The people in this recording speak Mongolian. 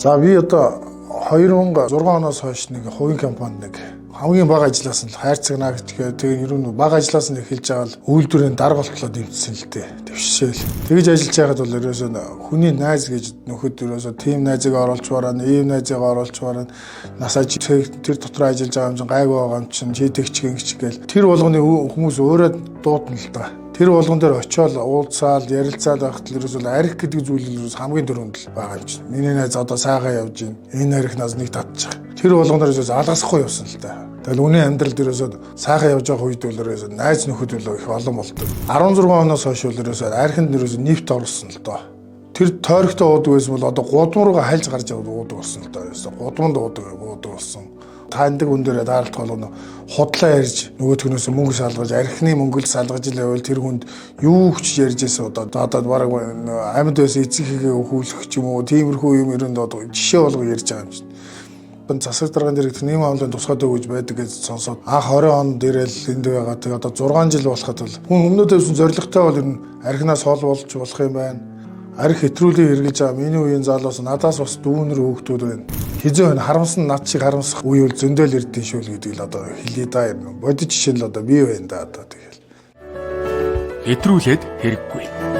За би одоо 2006 оноос хойш нэг хувийн компанид нэг хамгийн бага ажилласан л хайрцаг наагч тэгээ ер нь бага ажиллаас нь эхэлж байгаа л үйлдвэрийн дарга болтлоо дэмжсэн л дээ. Твшээл. Тэгж ажиллаж байгаад бол ерөөсөө хүний найз гэж нөхөд ерөөсөө тим найзыг оруулж бараа, ийм найзыг оруулж бараа, насаа тэр дотор ажиллаж байгаа юм чинь гайгүй байгаа юм чинь чи тэгч гинч гээл. Тэр болгоны хүмүүс өөрөө дуудана л да. Тэр болгон дээр очиод уулзаал, ярилцаад байхад л ерөөсөө арх гэдэг зүйл хамгийн дөрөнд л байгаа юм чинь. Миний найз одоо сайхан явж байна. Энэ архинаас нэг татчих. Тэр болгон дээр ерөөсөө алгасахгүй явсан л да. Тэгэл үнийн амьдралд ерөөсөө сайхан явж байгаа үед бол ерөөсөө найз нөхөд бол их олон болдог. 16 оноос хойш бол ерөөсөө архинд ерөөсөө нефт орсон л доо. Тэр тойрогтой уудаг байсан бол одоо гудам руугаа хальж гарч яваад уудаг болсон л доо. Ерөөсөө гудамд уудаг болсон. Таандаг хүн дээрээ даарлах болгоно худлаа ярьж нөгөөтгнөөс мөнгө салгаж архины мөнгө л салгаж илээвэл тэр хүнд юу ч ярьж байсан одоо бараг амьд байсан эцэгхийгээ өхүүлэх ч юм уу тиймэрхүү юм ерөнд одоо жишээ болго ярьж байгаа юм чинь. Засаг дарган дээр нэм амлын тусгаад өгж байдаг гэж сонсоод анх 20 онд ирээл энд байгаа. Тэгээ одоо 6 жил болоход бол хүн өмнөдөөс зоригтой бол ер нь архинаас хол болж болох юм байна. Арх хэтрүүлээ хэрглэж байгаа миний үеийн залуус надаас бас дүүнэр хөөгтүүд байна. Хизээ байна харамсан над шиг харамсах үе үл зөндөл ирдэн шүүл гэдэг л одоо хэлээ да юм. Бодит жишээ л одоо бий байна да одоо тэгэл. Хэтрүүлээд хэрэггүй.